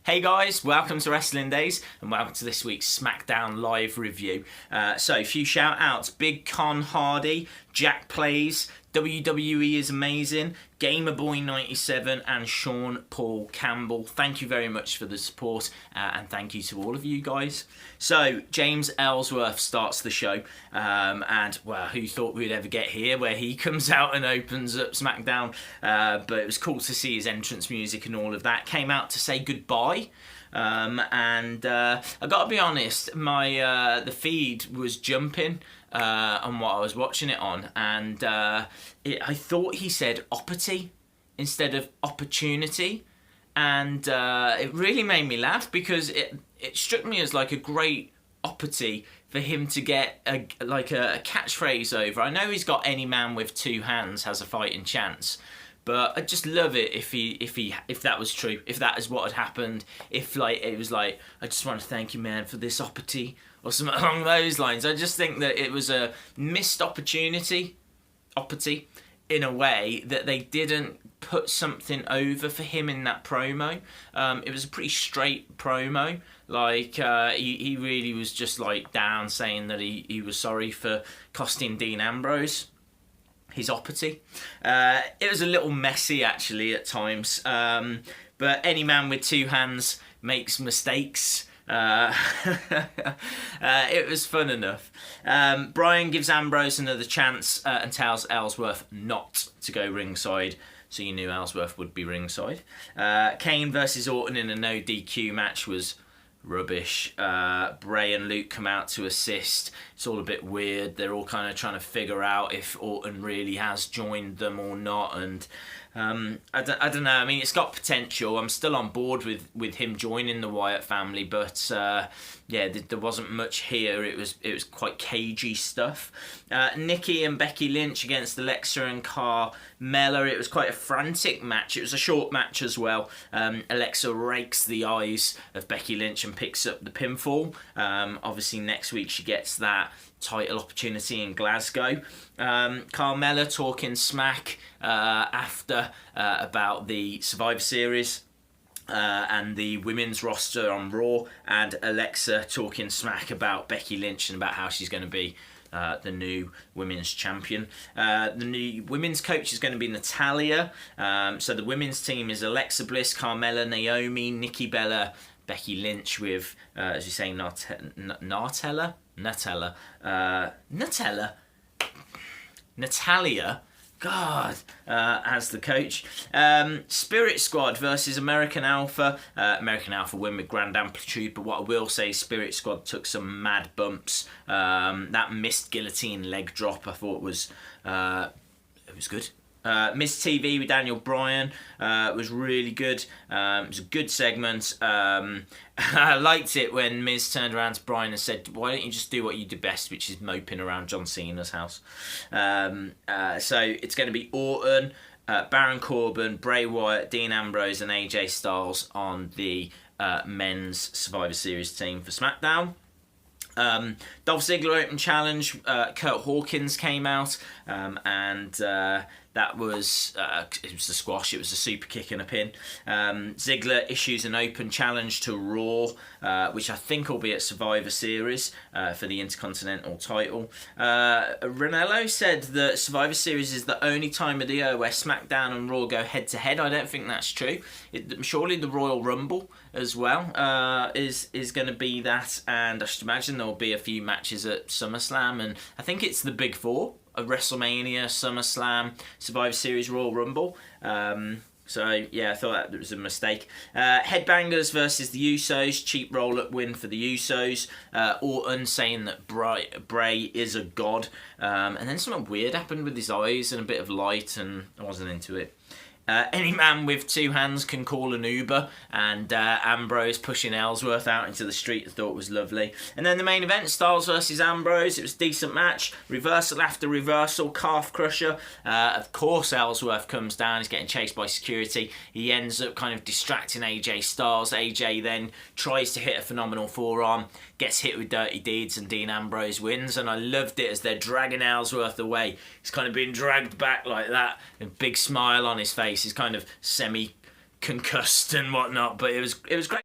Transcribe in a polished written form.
Hey guys, welcome to Wrestling Days and welcome to this week's Smackdown live review. So a few shout outs: Big Con Hardy, Jack Plays, WWE is amazing, Gamerboy97 and Sean Paul Campbell. Thank you very much for the support and thank you to all of you guys. So James Ellsworth starts the show and well, who thought we'd ever get here where he comes out and opens up Smackdown, but it was cool to see his entrance music and all of that. Came out to say goodbye. I gotta be honest, my the feed was jumping on what I was watching it on, and I thought he said opportunity instead of opportunity, and it really made me laugh because it struck me as like a great opportunity for him to get a catchphrase over. I know he's got any man with two hands has a fighting chance. But I'd just love it if that was true, if that is what had happened, if like it was like, I just want to thank you, man, for this opportunity, or something along those lines. I just think that it was a missed opportunity in a way that they didn't put something over for him in that promo. It was a pretty straight promo. Like he really was just like down, saying that he was sorry for costing Dean Ambrose his opportunity. It was a little messy actually at times, but any man with two hands makes mistakes. It was fun enough. Brian gives Ambrose another chance and tells Ellsworth not to go ringside, so you knew Ellsworth would be ringside. Kane versus Orton in a no DQ match was rubbish. Bray and Luke come out to assist. It's all a bit weird. They're all kind of trying to figure out if Orton really has joined them or not, and I don't know. I mean, it's got potential. I'm still on board with him joining the Wyatt family, but yeah, there wasn't much here. It was quite cagey stuff. Nikki and Becky Lynch against Alexa and Carmella. It was quite a frantic match. It was a short match as well. Alexa rakes the eyes of Becky Lynch and picks up the pinfall. Obviously next week she gets that title opportunity in Glasgow. Carmella talking smack after about the Survivor Series and the women's roster on Raw, and Alexa talking smack about Becky Lynch and about how she's going to be the new women's champion. The new women's coach is going to be Natalia. So the women's team is Alexa Bliss, Carmella, Naomi, Nikki Bella, Becky Lynch with, as you say, Natalia, God, as the coach. Spirit Squad versus American Alpha. American Alpha win with grand amplitude, but what I will say, Spirit Squad took some mad bumps. That missed guillotine leg drop, I thought was good. Miss TV with Daniel Bryan was really good. It was a good segment. I liked it when Miz turned around to Bryan and said, why don't you just do what you do best, which is moping around John Cena's house. So it's going to be Orton, Baron Corbin, Bray Wyatt, Dean Ambrose and AJ Styles on the men's Survivor Series team for SmackDown. Dolph Ziggler Open Challenge. Kurt Hawkins came out and that was it was the squash. It was a super kick and a pin. Ziggler issues an open challenge to Raw, which I think will be at Survivor Series for the Intercontinental title. Ranello said that Survivor Series is the only time of the year where SmackDown and Raw go head to head. I don't think that's true. Surely the Royal Rumble as well is going to be that, and I should imagine there'll be a few matches at SummerSlam, and I think it's the Big Four of WrestleMania, SummerSlam, Survivor Series, Royal Rumble. So yeah, I thought that was a mistake. Headbangers versus the Usos. Cheap roll-up win for the Usos. Orton saying that Bray is a god. And then something weird happened with his eyes and a bit of light, and I wasn't into it. Any man with two hands can call an Uber, and Ambrose pushing Ellsworth out into the street I thought was lovely. And then the main event, Styles versus Ambrose. It was a decent match. Reversal after reversal, calf crusher. Of course Ellsworth comes down, he's getting chased by security. He ends up kind of distracting AJ Styles. AJ then tries to hit a phenomenal forearm, gets hit with dirty deeds, and Dean Ambrose wins. And I loved it as they're dragging Ellsworth away. He's kind of being dragged back like that, a big smile on his face. He's kind of semi-concussed and whatnot, but it was great.